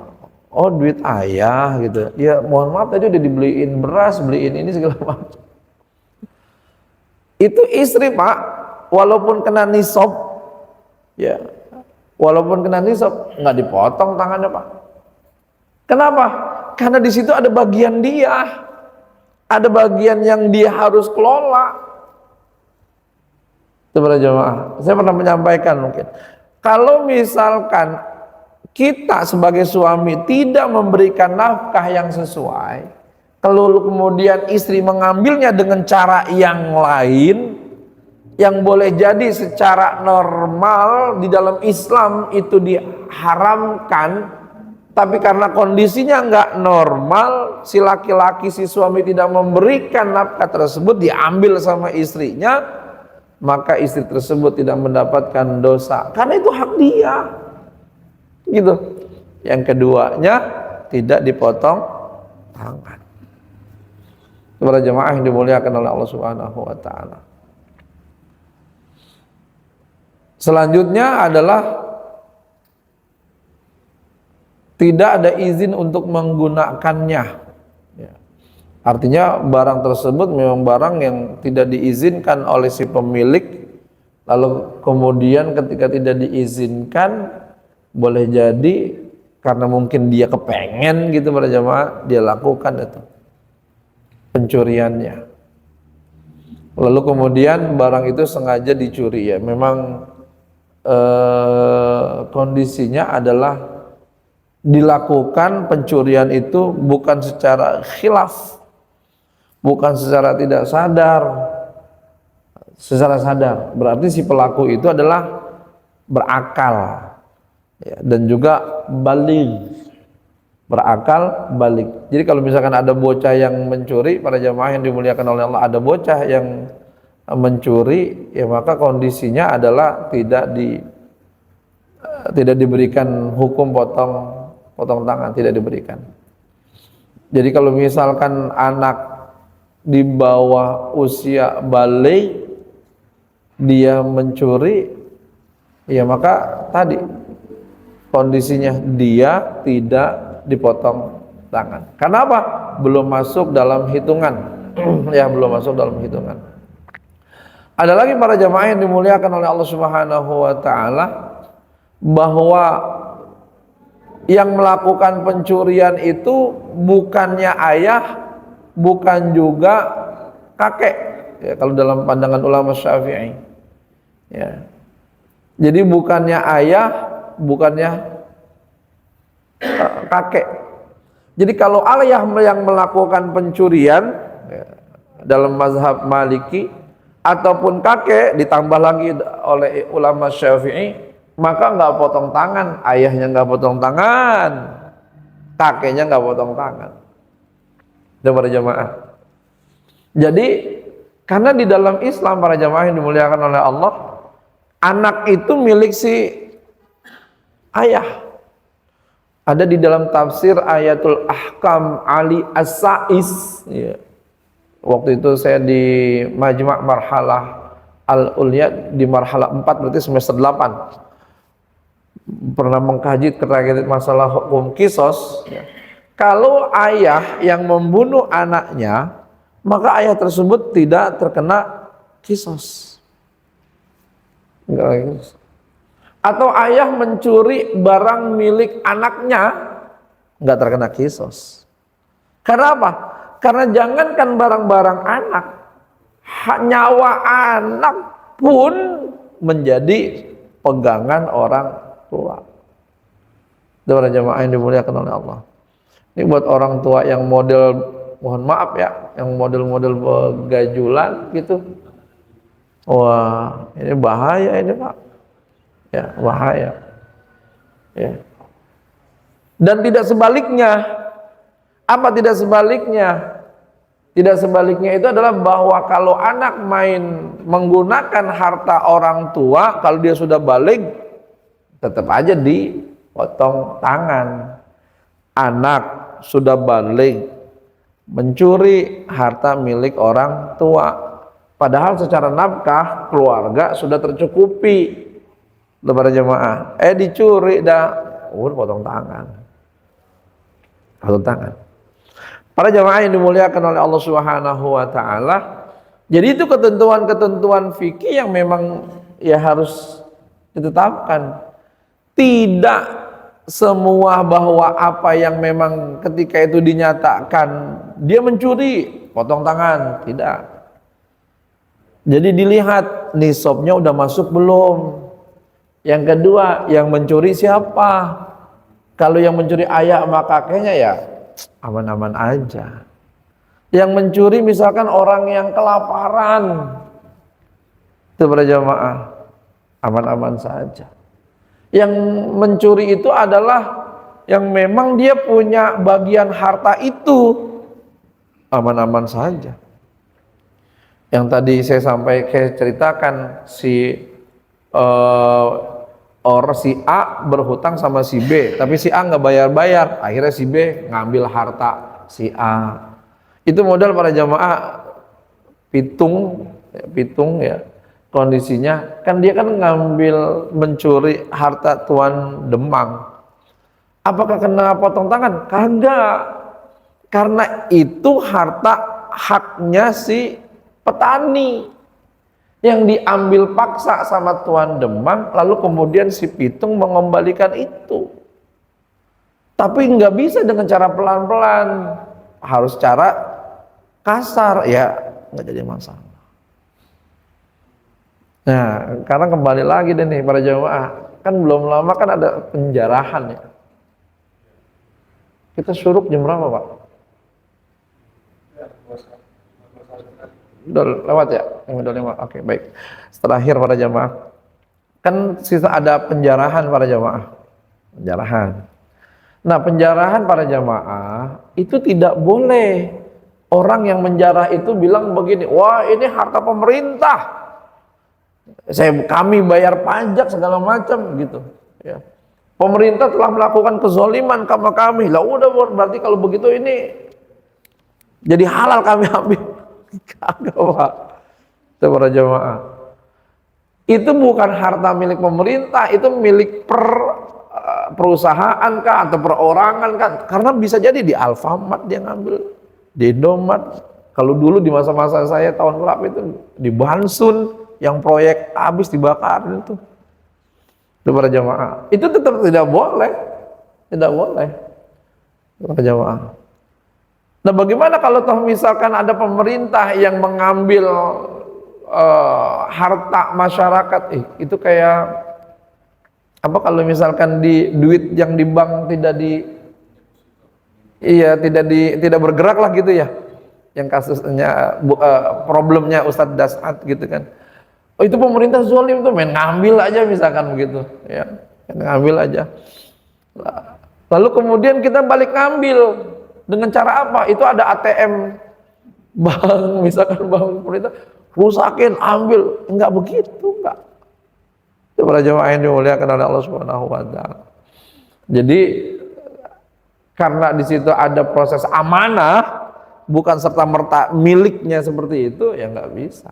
Oh duit ayah gitu. Ya mohon maaf tadi udah dibeliin beras, beliin ini segala macam. Itu istri Pak, walaupun kena nisab, ya, walaupun kena nisab nggak dipotong tangannya Pak. Kenapa? Karena di situ ada bagian dia, ada bagian yang dia harus kelola. Teman jemaah, saya pernah menyampaikan mungkin, kalau misalkan kita sebagai suami tidak memberikan nafkah yang sesuai, kalau kemudian istri mengambilnya dengan cara yang lain, yang boleh jadi secara normal di dalam Islam itu diharamkan, tapi karena kondisinya nggak normal, si laki-laki, si suami tidak memberikan nafkah tersebut, diambil sama istrinya, maka istri tersebut tidak mendapatkan dosa, karena itu hak dia. Gitu. Yang keduanya tidak dipotong tangan. Para jemaah yang dimuliakan oleh Allah Subhanahu wa taala. Selanjutnya adalah tidak ada izin untuk menggunakannya. Ya. Artinya barang tersebut memang barang yang tidak diizinkan oleh si pemilik, lalu kemudian ketika tidak diizinkan, boleh jadi karena mungkin dia kepengen gitu para jemaah, dia lakukan itu pencuriannya. Lalu kemudian barang itu sengaja dicuri, ya memang kondisinya adalah dilakukan pencurian itu bukan secara khilaf, bukan secara tidak sadar, secara sadar. Berarti si pelaku itu adalah berakal, ya, dan juga baligh, berakal balik. Jadi kalau misalkan ada bocah yang mencuri, para jamaah yang dimuliakan oleh Allah, ada bocah yang mencuri, ya maka kondisinya adalah tidak diberikan hukum potong tangan, tidak diberikan. Jadi kalau misalkan anak di bawah usia baligh dia mencuri, ya maka tadi kondisinya dia tidak dipotong tangan. Karena apa? Belum masuk dalam hitungan. Ya, belum masuk dalam hitungan. Ada lagi para jamaah yang dimuliakan oleh Allah Subhanahu wa taala, bahwa yang melakukan pencurian itu bukannya ayah, bukan juga kakek. Ya, kalau dalam pandangan ulama Syafi'i. Ya. Jadi bukannya ayah, bukannya kakek. Jadi kalau ayah yang melakukan pencurian, ya, dalam mazhab Maliki, ataupun kakek ditambah lagi oleh ulama Syafi'i, maka nggak potong tangan. Ayahnya nggak potong tangan, kakeknya nggak potong tangan. Dan para jamaah, jadi karena di dalam Islam para jamaah yang dimuliakan oleh Allah, anak itu milik si ayah. Ada di dalam tafsir Ayatul Ahkam Ali As-Sa'is, ya. Waktu itu saya di Majma' Marhalah Al-Ulya di marhalah 4, berarti semester 8, pernah mengkaji terkait masalah hukum kisos, ya. Kalau ayah yang membunuh anaknya, maka ayah tersebut tidak terkena kisos. Enggak. Atau ayah mencuri barang milik anaknya, enggak terkena kisos. Karena apa? Karena jangankan barang-barang anak, nyawa anak pun menjadi pegangan orang tua. Para jamaah yang dimuliakan oleh Allah. Ini buat orang tua yang model, mohon maaf ya, yang model-model begajulan gitu. Wah, ini bahaya ini Pak. Ya, bahaya. Ya. Dan tidak sebaliknya. Apa tidak sebaliknya? Tidak sebaliknya itu adalah bahwa kalau anak main menggunakan harta orang tua, kalau dia sudah balik, tetap aja dipotong tangan. Anak sudah balik mencuri harta milik orang tua, padahal secara nafkah keluarga sudah tercukupi. Para jemaah, dicuri dah, potong tangan. Potong tangan. Para jemaah yang dimuliakan oleh Allah Subhanahu wa taala, jadi itu ketentuan-ketentuan fikih yang memang ya harus ditetapkan. Tidak semua bahwa apa yang memang ketika itu dinyatakan dia mencuri, potong tangan, tidak. Jadi dilihat nisabnya udah masuk belum. Yang kedua, yang mencuri siapa? Kalau yang mencuri ayah sama kakeknya ya aman-aman aja. Yang mencuri misalkan orang yang kelaparan, itu para jamaah, aman-aman saja. Yang mencuri itu adalah yang memang dia punya bagian harta itu, aman-aman saja. Yang tadi saya ceritakan si si A berhutang sama si B, tapi si A nggak bayar-bayar, akhirnya si B ngambil harta si A. Itu modal para jamaah pitung ya. Kondisinya kan dia kan ngambil mencuri harta tuan Demang. Apakah kena potong tangan? Kagak. Karena itu harta haknya si petani yang diambil paksa sama tuan Demang, lalu kemudian si Pitung mengembalikan itu. Tapi nggak bisa dengan cara pelan-pelan, harus cara kasar, ya nggak jadi masalah. Nah, karena kembali lagi deh nih para jamaah, kan belum lama kan ada penjarahan ya. Kita syuruk jam berapa Pak? Udah lewat ya? Udah lewat. Oke, baik. Terakhir para jamaah, kan sisa ada penjarahan para jamaah. Penjarahan. Nah, penjarahan para jamaah itu tidak boleh Orang yang menjarah itu bilang begini, wah ini harta pemerintah, kami bayar pajak segala macam gitu. Ya. Pemerintah telah melakukan kezoliman sama kami. Lah udah berarti kalau begitu ini jadi halal kami ambil. Kagak Pak. Itu para jamaah. Itu bukan harta milik pemerintah, itu milik perusahaan kah atau perorangan kan? Karena bisa jadi di Alfamart dia ngambil, di Indomart. Kalau dulu di masa-masa saya tahun berapa itu di Bansun yang proyek habis dibakar itu para jamaah. Itu tetap tidak boleh, tidak boleh para jamaah. Nah bagaimana kalau toh misalkan ada pemerintah yang mengambil harta masyarakat, itu kayak apa kalau misalkan di duit yang di bank tidak bergerak lah gitu ya, yang kasusnya problemnya Ustadz Dasat gitu kan. Oh itu pemerintah zalim tuh, main ngambil aja misalkan begitu ya, ngambil aja. Lalu kemudian kita balik ngambil dengan cara apa? Itu ada ATM bank, misalkan bank pemerintah, rusakin, ambil. Enggak begitu, enggak. Itu para jemaah yang dimuliakan oleh Allah Subhanahu wa taala. Jadi karena di situ ada proses amanah, bukan serta-merta miliknya seperti itu, ya enggak bisa.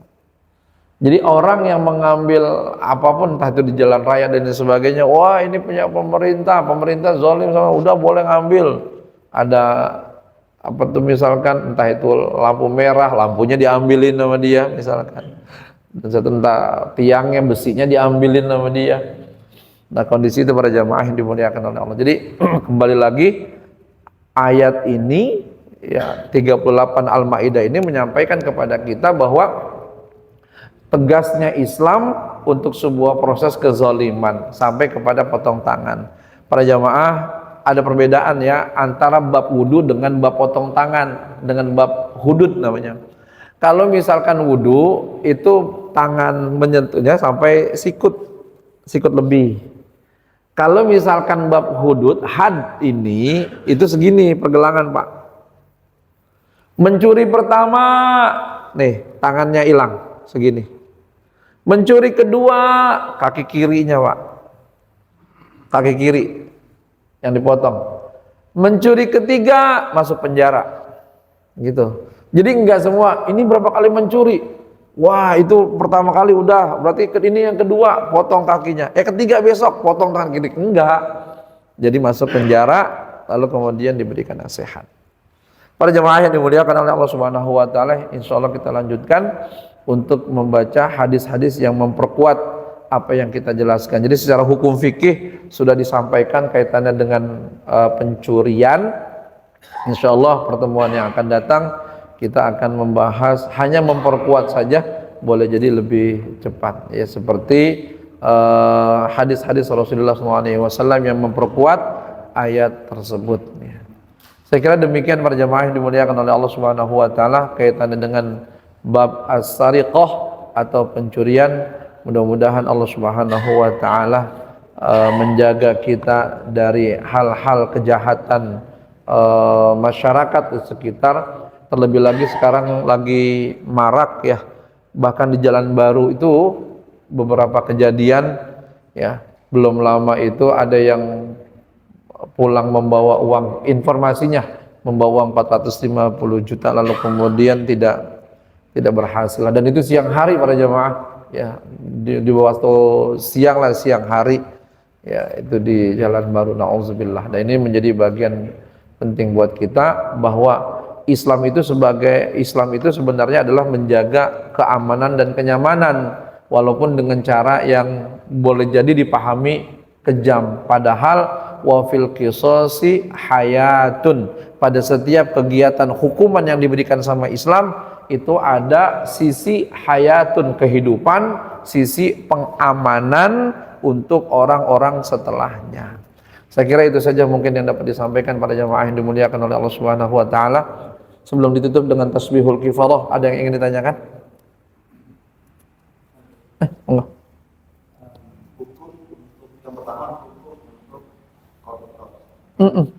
Jadi orang yang mengambil apapun, entah itu di jalan raya dan sebagainya, wah ini punya pemerintah, pemerintah zalim sama, udah boleh ngambil. Ada apa tuh misalkan, entah itu lampu merah, lampunya diambilin sama dia misalkan. Dan satu entah tiangnya, besinya diambilin sama dia. Nah kondisi itu para jamaah yang dimuliakan oleh Allah. Jadi kembali lagi ayat ini ya 38 Al-Maidah ini menyampaikan kepada kita bahwa tegasnya Islam untuk sebuah proses kezaliman sampai kepada potong tangan. Para jamaah, ada perbedaan ya antara bab wudu dengan bab potong tangan, dengan bab hudud namanya. Kalau misalkan wudu itu tangan menyentuhnya sampai sikut lebih. Kalau misalkan bab hudud, had ini itu segini pergelangan Pak. Mencuri pertama, nih tangannya hilang segini. Mencuri kedua, kaki kirinya Pak, kaki kiri yang dipotong. Mencuri ketiga, masuk penjara gitu. Jadi enggak semua, ini berapa kali mencuri, wah itu pertama kali udah, berarti ini yang kedua potong kakinya, ketiga besok potong tangan kiri, enggak. Jadi masuk penjara, lalu kemudian diberikan nasihat. Para jemaah yang dimuliakan oleh Allah Subhanahu wa taala, insyaallah kita lanjutkan untuk membaca hadis-hadis yang memperkuat apa yang kita jelaskan. Jadi secara hukum fikih sudah disampaikan kaitannya dengan pencurian. Insyaallah pertemuan yang akan datang kita akan membahas, hanya memperkuat saja, boleh jadi lebih cepat ya, seperti hadis-hadis Rasulullah SAW yang memperkuat ayat tersebut ya. Saya kira demikian para jemaah yang dimuliakan oleh Allah Subhanahu wa taala kaitannya dengan bab as-sariqah atau pencurian. Mudah-mudahan Allah Subhanahu wa taala menjaga kita dari hal-hal kejahatan masyarakat di sekitar. Terlebih lagi sekarang lagi marak ya, bahkan di Jalan Baru itu beberapa kejadian ya. Belum lama itu ada yang pulang membawa uang, informasinya membawa 450 juta, lalu kemudian tidak berhasil, dan itu siang hari para jemaah ya, di waktu siang lah, siang hari ya, itu di Jalan Baru, na'udzubillah. Dan ini menjadi bagian penting buat kita bahwa Islam itu sebenarnya adalah menjaga keamanan dan kenyamanan, walaupun dengan cara yang boleh jadi dipahami kejam, padahal wa fil qisasi hayatun, pada setiap kegiatan hukuman yang diberikan sama Islam itu ada sisi hayatun, kehidupan, sisi pengamanan untuk orang-orang setelahnya. Saya kira itu saja mungkin yang dapat disampaikan pada jemaah yang dimuliakan oleh Allah Subhanahu wa taala. Sebelum ditutup dengan tasbihul kifarah, ada yang ingin ditanyakan? Enggak. Hukum untuk yang pertama, hukum untuk koruptor.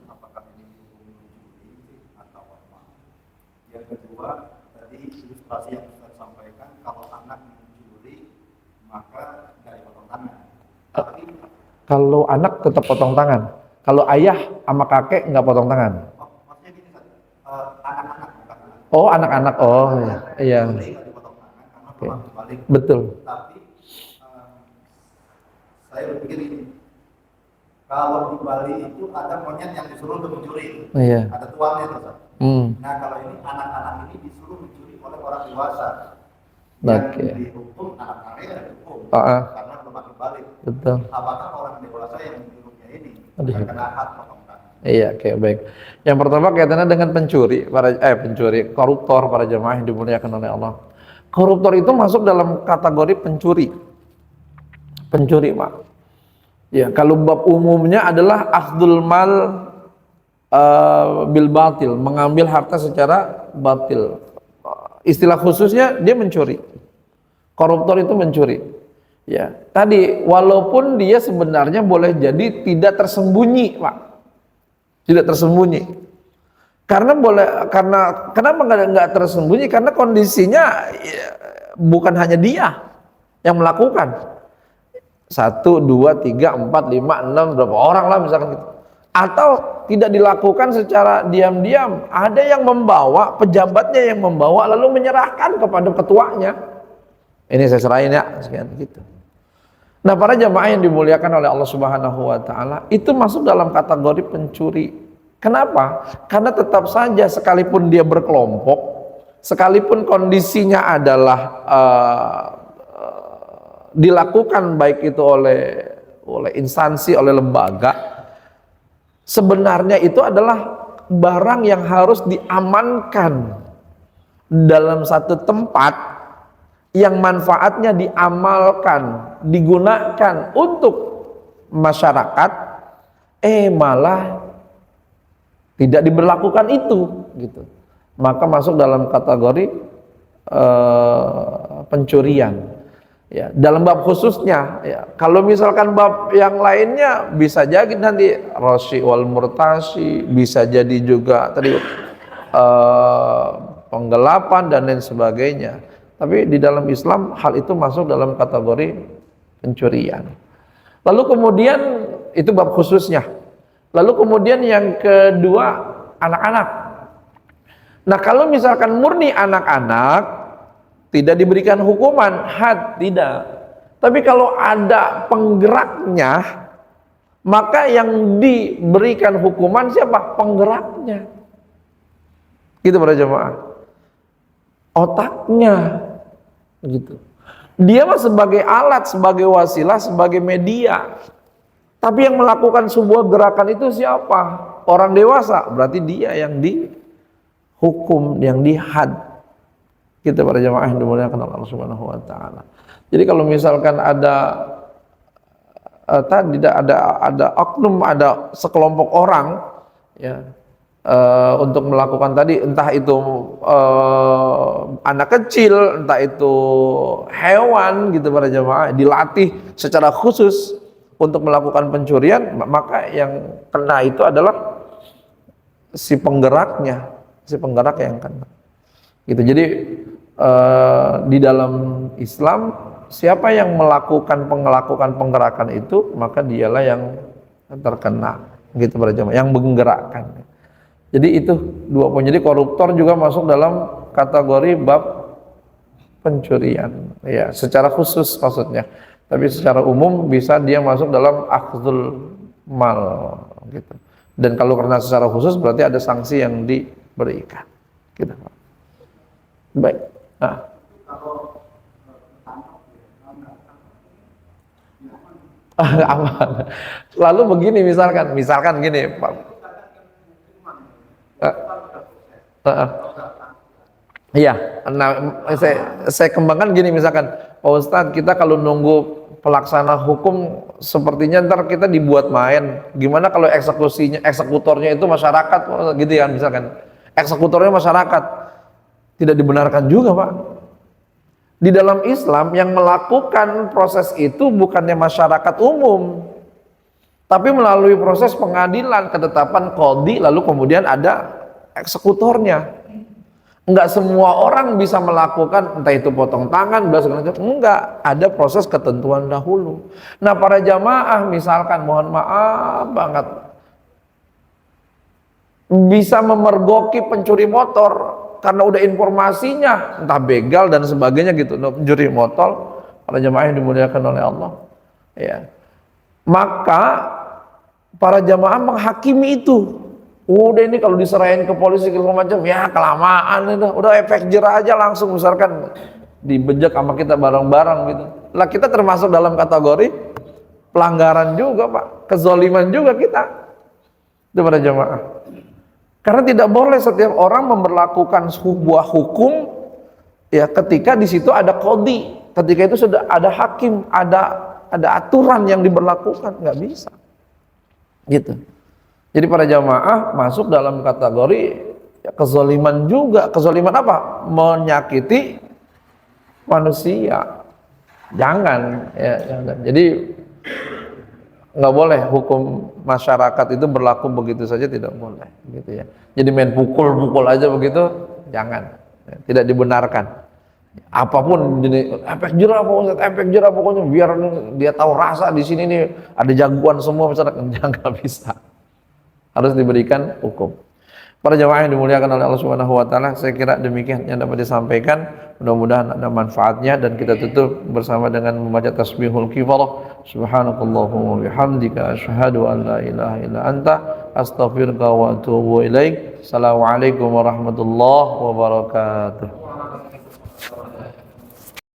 Apakah ini hukum atau apa? Yang kedua ilustrasi yang Ustaz sampaikan, kalau anak mencuri maka nggak dipotong tangan. Tapi Kalau anak tetap potong tangan. Kalau ayah sama kakek nggak potong tangan. maksudnya gini Ustaz, anak-anak bukan anak. Oh, anak-anak. Oh, iya. Mencuri nggak dipotong tangan karena Oke. pernah dibalik. Betul. Tapi saya berpikir ini, kalau di Bali itu ada monyet yang disuruh untuk mencuri, Iya. ada tuannya tuh Ustaz. Hmm. Nah kalau ini anak-anak ini disuruh mencuri oleh orang dewasa, Oke. yang dihukum anak-anak yang dihukum karena belum makin balik. Betul. Apakah orang dewasa yang menyuruhnya ini Aduh. terkena hak potong tangan? Iya, oke, baik. Yang pertama kaitannya dengan pencuri, koruptor, para jemaah yang dimuliakan oleh Allah. Koruptor itu masuk dalam kategori pencuri. Pencuri, Pak. Ya, kalau bab umumnya adalah akhdul mal bil batil, mengambil harta secara batil. Istilah khususnya dia mencuri. Koruptor itu mencuri. Ya, tadi walaupun dia sebenarnya boleh jadi tidak tersembunyi, Pak. Tidak tersembunyi. Kenapa nggak tersembunyi? Karena kondisinya ya, bukan hanya dia yang melakukan. 1, 2, 3, 4, 5, 6 berapa orang lah misalkan gitu. Atau tidak dilakukan secara diam-diam. Ada yang membawa, pejabatnya yang membawa lalu menyerahkan kepada ketuanya. Ini saya serahin ya, sekian gitu. Nah, para jamaah yang dimuliakan oleh Allah Subhanahu wa taala, itu masuk dalam kategori pencuri. Kenapa? Karena tetap saja sekalipun dia berkelompok, sekalipun kondisinya adalah dilakukan baik itu oleh instansi, oleh lembaga, sebenarnya itu adalah barang yang harus diamankan dalam satu tempat yang manfaatnya diamalkan, digunakan untuk masyarakat, malah tidak diberlakukan itu, gitu. Maka masuk dalam kategori pencurian. Ya, dalam bab khususnya, ya, kalau misalkan bab yang lainnya bisa jadi nanti rosi wal murtasi, bisa jadi juga tadi penggelapan dan lain sebagainya. Tapi di dalam Islam hal itu masuk dalam kategori pencurian. Lalu kemudian itu bab khususnya. Lalu kemudian yang kedua, anak-anak. Nah, kalau misalkan murni anak-anak tidak diberikan hukuman had, tidak. Tapi kalau ada penggeraknya, maka yang diberikan hukuman siapa? Penggeraknya. Gitu para jemaah. Otaknya, gitu. Dia mah sebagai alat, sebagai wasilah, sebagai media. Tapi yang melakukan sebuah gerakan itu siapa? Orang dewasa. Berarti dia yang dihukum, yang dihad. Kita para jemaah yang dimuliakan Allah Subhanahu wa taala. Jadi kalau misalkan ada ada oknum, ada sekelompok orang ya untuk melakukan tadi, entah itu anak kecil, entah itu hewan, gitu para jemaah, dilatih secara khusus untuk melakukan pencurian, maka yang kena itu adalah si penggeraknya, si penggerak yang kena. Gitu. Jadi di dalam Islam siapa yang melakukan penggerakan itu, maka dialah yang terkena, gitu para jemaah, yang menggerakkan. Jadi itu 2 poin. Jadi koruptor juga masuk dalam kategori bab pencurian, ya, secara khusus maksudnya. Tapi secara umum bisa dia masuk dalam akhdul mal, gitu. Dan kalau karena secara khusus berarti ada sanksi yang diberikan, gitu. Baik. Nah. Aman. Lalu begini misalkan gini, Pak. Iya, nah saya kembangkan gini, misalkan Pak Ustadz, kita kalau nunggu pelaksana hukum sepertinya ntar kita dibuat main. Gimana kalau eksekutornya itu masyarakat, gitu ya, misalkan eksekutornya masyarakat, tidak dibenarkan juga, Pak. Di dalam Islam yang melakukan proses itu bukannya masyarakat umum, tapi melalui proses pengadilan, ketetapan qadhi, lalu kemudian ada eksekutornya. Enggak semua orang bisa melakukan entah itu potong tangan, belas segala macam. Enggak, ada proses ketentuan dahulu. Nah, para jamaah misalkan mohon maaf banget bisa memergoki pencuri motor karena udah informasinya entah begal dan sebagainya gitu, pencuri motor, para jamaah yang dimuliakan oleh Allah. Ya. Maka para jamaah menghakimi itu. Udah ini kalau diserahin ke polisi segala macam, ya kelamaan itu. Udah efek jerah aja langsung misalkan dibejek sama kita bareng-bareng gitu. Lah kita termasuk dalam kategori pelanggaran juga Pak, kezaliman juga kita. Itu para jamaah. Karena tidak boleh setiap orang memberlakukan sebuah hukum ya ketika di situ ada qadhi, ketika itu sudah ada hakim, ada aturan yang diberlakukan, nggak bisa. Gitu. Jadi para jamaah masuk dalam kategori ya, kezaliman juga. Kezaliman apa? Menyakiti manusia. Jangan ya, jangan. Jadi nggak boleh hukum masyarakat itu berlaku begitu saja, tidak boleh gitu ya. Jadi main pukul-pukul aja begitu, jangan. Ya, tidak dibenarkan. Apapun jenis efek jerah pokoknya, efek jerah pokoknya biar dia tahu rasa di sini nih ada jagoan semua misalkan, jangan bisa. Harus diberikan hukum. Para jamaah yang dimuliakan oleh Allah Subhanahu wa taala, saya kira demikian yang dapat disampaikan. Mudah-mudahan ada manfaatnya dan kita tutup bersama dengan membaca tasbihul kifarah. Subhanakallahumma wa bihamdika asyhadu an la ilaha illa anta astaghfiruka wa atubu ilaik. Assalamualaikum warahmatullahi wabarakatuh.